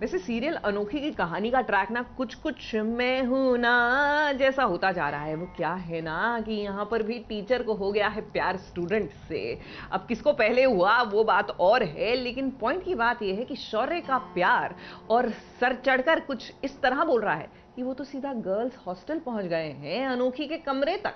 वैसे सीरियल अनोखी की कहानी का ट्रैक ना कुछ कुछ मैं हूं ना जैसा होता जा रहा है। वो क्या है ना कि यहाँ पर भी टीचर को हो गया है प्यार स्टूडेंट से। अब किसको पहले हुआ वो बात और है, लेकिन पॉइंट की बात यह है कि शौर्य का प्यार और सर चढ़कर कुछ इस तरह बोल रहा है कि वो तो सीधा गर्ल्स हॉस्टल पहुंच गए हैं, अनोखी के कमरे तक।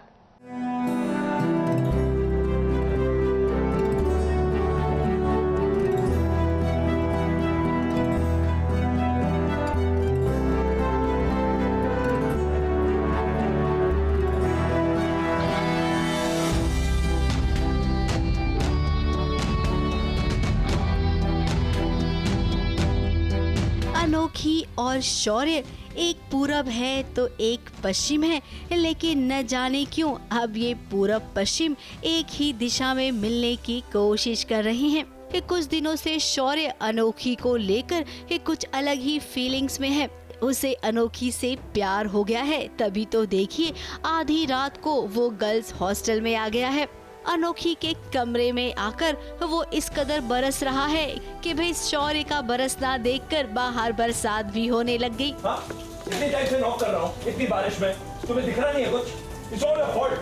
अनोखी और शौर्य एक पूरब है तो एक पश्चिम है, लेकिन न जाने क्यों अब ये पूरब पश्चिम एक ही दिशा में मिलने की कोशिश कर रहे हैं। कुछ दिनों से शौर्य अनोखी को लेकर कुछ अलग ही फीलिंग्स में है। उसे अनोखी से प्यार हो गया है, तभी तो देखिए आधी रात को वो गर्ल्स हॉस्टल में आ गया है। अनोखी के कमरे में आकर वो इस कदर बरस रहा है कि भाई शौर्य का बरसना देखकर बाहर बरसात भी होने लग गई। इतनी टाइम से नॉक कर रहा हूँ, इतनी बारिश में तुम्हें दिख रहा नहीं है कुछ? It's all your fault।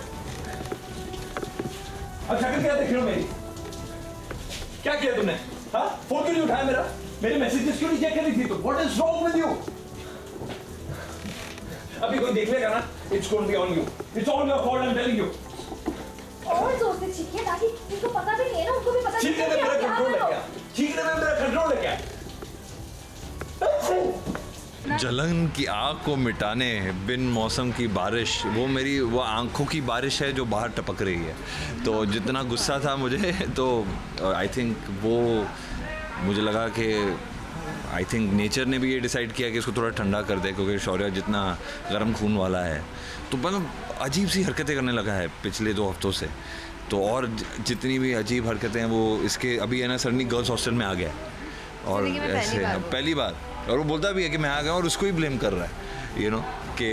अब शक्ल क्या देख रहे हो मेरी? क्या किया तुमने? हाँ? फोन क्यों नहीं उठाया मेरा? मेरे मैसेजेस क्यों नहीं चेक करी थी तुम? What is wrong with you? अभी कोई देख लेगा ना? It's going to be on you। It's all your fault, I'm telling you। और जोर से चीखिए ताकि उनको पता भी नहीं है ना, उनको भी पता नहीं चीखने में मेरा कंट्रोल है क्या? चीखने में मेरा कंट्रोल है क्या? जलन की आग को मिटाने बिन मौसम की बारिश, वो आंखों की बारिश है जो बाहर टपक रही है। तो जितना गुस्सा था मुझे, तो आई थिंक वो मुझे लगा कि आई थिंक नेचर ने भी ये डिसाइड किया कि इसको थोड़ा ठंडा कर दे, क्योंकि शौर्य जितना गर्म खून वाला है तो मतलब अजीब सी हरकतें करने लगा है पिछले 2 हफ्तों से। तो और जितनी भी अजीब हरकतें हैं वो इसके अभी है ना सडनली गर्ल्स हॉस्टल में आ गया और ऐसे पहली बार, और वो बोलता भी है कि मैं आ गया और उसको ही ब्लेम कर रहा है, यू नो, कि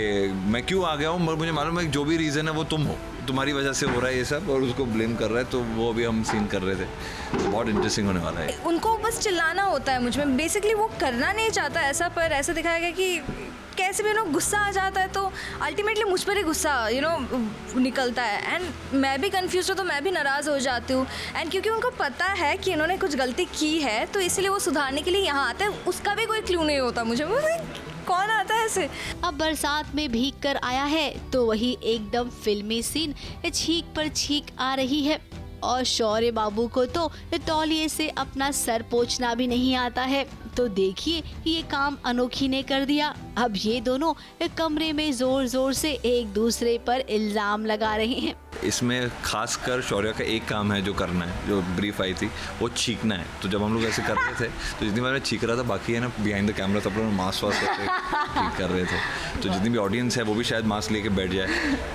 मैं क्यों आ गया हूँ, मगर मुझे मालूम है जो भी रीज़न है वो तुम हो, तुम्हारी वजह से हो रहा है ये सब, और उसको ब्लेम कर रहा है। तो वो अभी हम सीन कर रहे थे, तो बहुत इंटरेस्टिंग होने वाला है। उनको बस चिल्लाना होता है मुझ में, बेसिकली वो करना नहीं चाहता ऐसा, पर ऐसा दिखाया गया कि कैसे भी गुस्सा आ जाता है तो अल्टीमेटली मुझ पर ही गुस्सा निकलता है। एंड मैं भी कंफ्यूज हूँ तो मैं भी नाराज़ हो जाती हूँ। एंड क्योंकि उनको पता है कि इन्होंने कुछ गलती की है तो इसलिए वो सुधारने के लिए यहाँ आते हैं। उसका भी कोई क्लू नहीं होता मुझे, कौन आता है ऐसे। अब बरसात में भीग कर आया है तो वही एकदम फिल्मी सीन छींक पर छींक आ रही है, और शौर्य बाबू को तो तौलिए से अपना सर पोंछना भी नहीं आता है। तो देखिए ये काम अनोखी ने कर दिया। अब ये दोनों कमरे में जोर जोर से एक दूसरे पर इल्जाम लगा रहे हैं। इसमें खासकर शौर्य का एक काम है जो करना है, जो ब्रीफ आई थी, वो छींकना है। तो जब हम लोग ऐसे कर रहे थे तो जितनी बार मैं छींक रहा था, बाकी है ना बिहाइंड द कैमरा सब लोग मास्क वास्क करके कर रहे थे। तो जितनी भी ऑडियंस है वो भी शायद मास्क लेके बैठ जाए,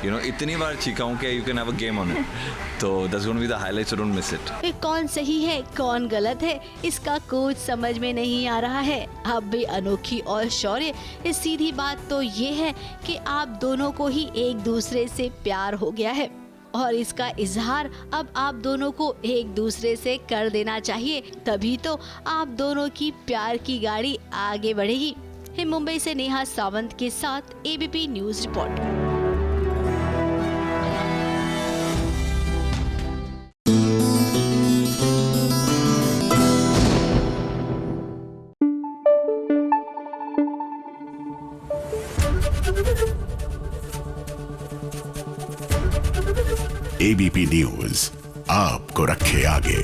यू नो, इतनी बार छींका हूँ कि you can have a game on it. तो that's gonna be the highlights, so don't miss it. कौन सही है कौन गलत है इसका कुछ समझ में नहीं आ रहा है। अब भी अनोखी और शौर्य, सीधी बात तो ये है कि आप दोनों को ही एक दूसरे से प्यार हो गया है और इसका इजहार अब आप दोनों को एक दूसरे से कर देना चाहिए, तभी तो आप दोनों की प्यार की गाड़ी आगे बढ़ेगी। मुंबई से नेहा सावंत के साथ ABP news report. ABP news आपको रखे आगे।